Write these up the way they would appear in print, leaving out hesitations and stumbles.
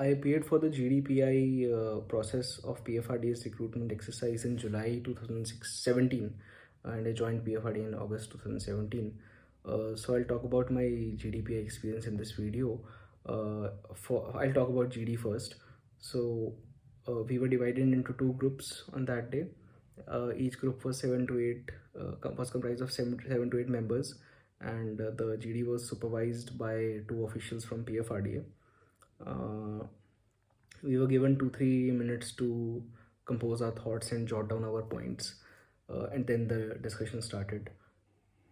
I appeared for the GDPI process of PFRDA's recruitment exercise in July 2017, and I joined PFRDA in August 2017. So I'll talk about my GDPI experience in this video. I'll talk about GD first. So we were divided into two groups on that day. Each group was was comprised of seven to eight members, and the GD was supervised by two officials from PFRDA. We were given 2-3 minutes to compose our thoughts and jot down our points, and then the discussion started.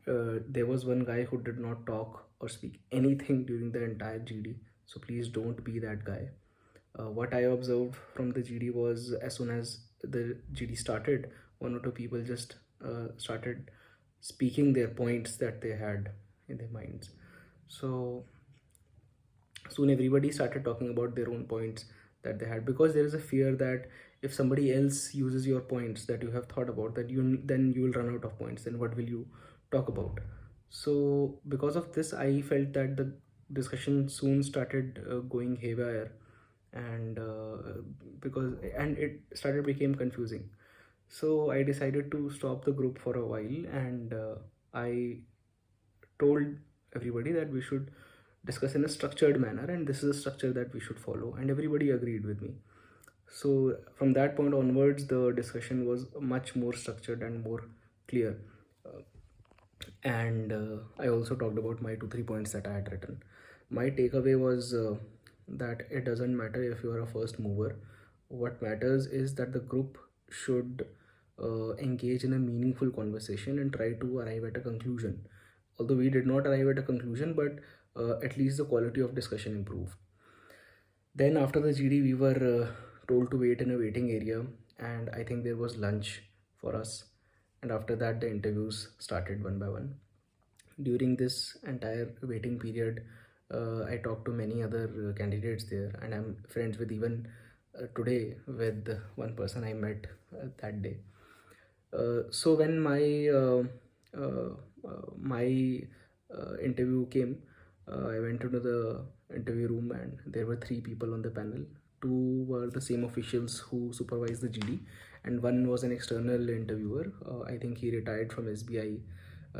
There was one guy who did not talk or speak anything during the entire GD, so please don't be that guy. What I observed from the GD was, as soon as the GD started, one or two people just started speaking their points that they had in their minds. So soon everybody started talking about their own points that they had, because there is a fear that if somebody else uses your points that you have thought about, that then you will run out of points, then what will you talk about? So because of this, I felt that the discussion soon started going haywire, and it started became confusing. So I decided to stop the group for a while, and I told everybody that we should discuss in a structured manner, and this is a structure that we should follow, and everybody agreed with me. So from that point onwards, the discussion was much more structured and more clear. And I also talked about my 2-3 points that I had written. My takeaway was that it doesn't matter if you are a first mover. What matters is that the group should engage in a meaningful conversation and try to arrive at a conclusion. Although we did not arrive at a conclusion, but at least the quality of discussion improved. Then after the GD, we were told to wait in a waiting area, and I think there was lunch for us. And after that, the interviews started one by one. During this entire waiting period, I talked to many other candidates there, and I'm friends with even today with one person I met that day. So when my interview came, I went into the interview room, and there were three people on the panel. Two were the same officials who supervised the GD, and one was an external interviewer. I think he retired from SBI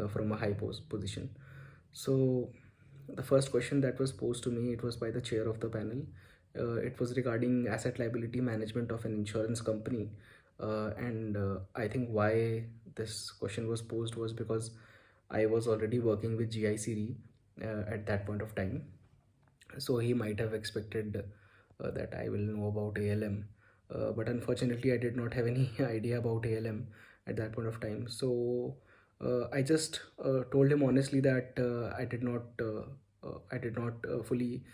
from a high position. So the first question that was posed to me, it was by the chair of the panel. It was regarding asset liability management of an insurance company. And I think why this question was posed was because I was already working with GICD at that point of time. So he might have expected that I will know about ALM. But unfortunately, I did not have any idea about ALM at that point of time. So I just told him honestly that I did not fully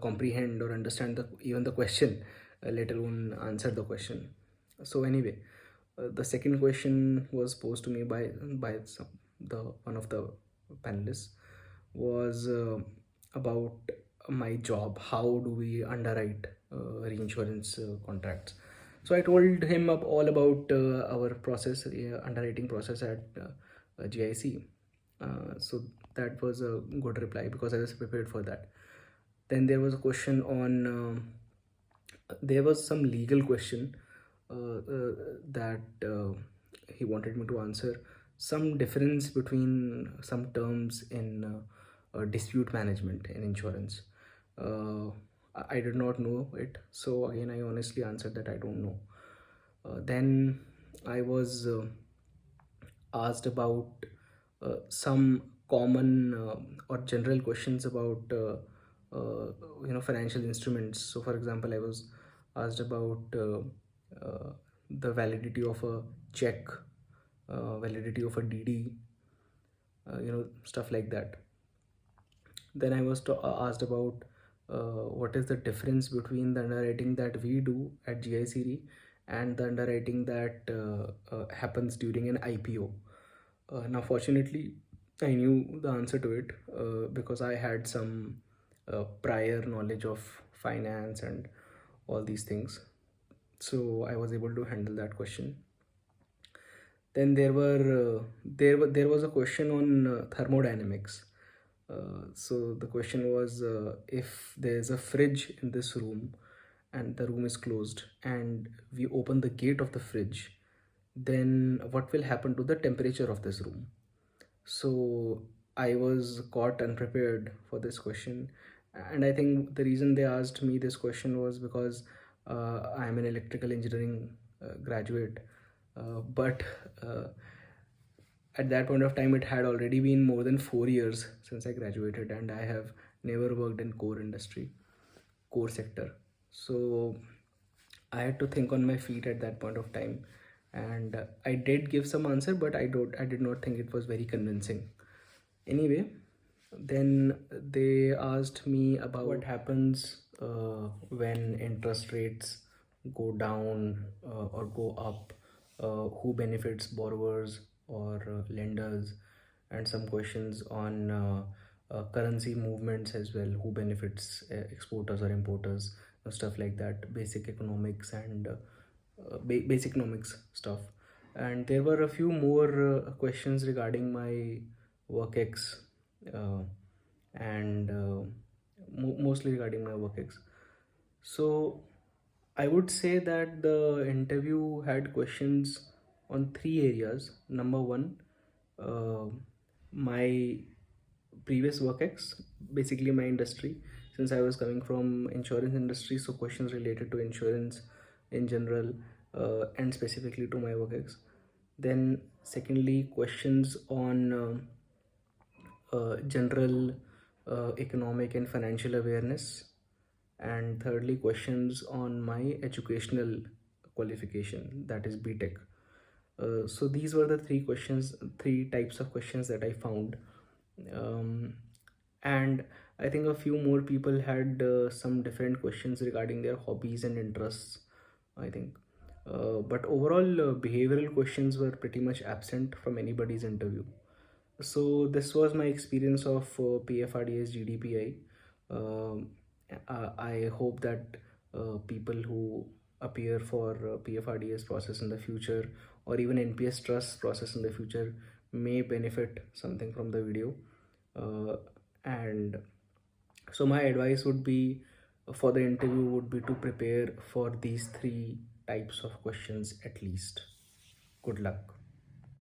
comprehend or understand even the question, let alone answer the question. So anyway, the second question was posed to me by the one of the panelists, was about my job. How do we underwrite reinsurance contracts? So I told him all about our process, underwriting process at GIC. So that was a good reply because I was prepared for that. Then there was a question on, there was some legal question that he wanted me to answer. Some difference between some terms in dispute management in insurance. I did not know it, so again I honestly answered that I don't know. Then I was asked about some common or general questions about financial instruments. So for example, I was asked about the validity of a check, validity of a DD, stuff like that. Then I was asked about what is the difference between the underwriting that we do at GICD and the underwriting that happens during an IPO. Now, fortunately, I knew the answer to it because I had some prior knowledge of finance and all these things. So I was able to handle that question. Then there was a question on thermodynamics. So the question was, if there's a fridge in this room, and the room is closed and we open the gate of the fridge, then what will happen to the temperature of this room? So I was caught unprepared for this question, and I think the reason they asked me this question was because I am an electrical engineering graduate, but uh, at that point of time it had already been more than 4 years since I graduated, and I have never worked in core sector. So I had to think on my feet at that point of time, and I did give some answer, but I did not think it was very convincing. Anyway, then they asked me about what happens when interest rates go down or go up, who benefits, borrowers or lenders, and some questions on currency movements as well, who benefits, exporters or importers, stuff like that, basic economics and basic economics stuff. And there were a few more questions regarding my work ex, uh, and mostly regarding my work ex. So I would say that the interview had questions on three areas. Number one, uh, my previous work ex, basically my industry, since I was coming from insurance industry, so questions related to insurance in general, and specifically to my work ex. Then secondly, questions on general economic and financial awareness, and thirdly, questions on my educational qualification, that is BTech. So these were the three types of questions that I found. um, and I think a few more people had some different questions regarding their hobbies and interests, I think. But overall, behavioral questions were pretty much absent from anybody's interview. So this was my experience of PFRDA's GDPI. Um, I hope that people who appear for PFRDA's process in the future, or even NPS Trust process in the future, may benefit something from the video. And so my advice would be for the interview would be to prepare for these three types of questions at least. Good luck.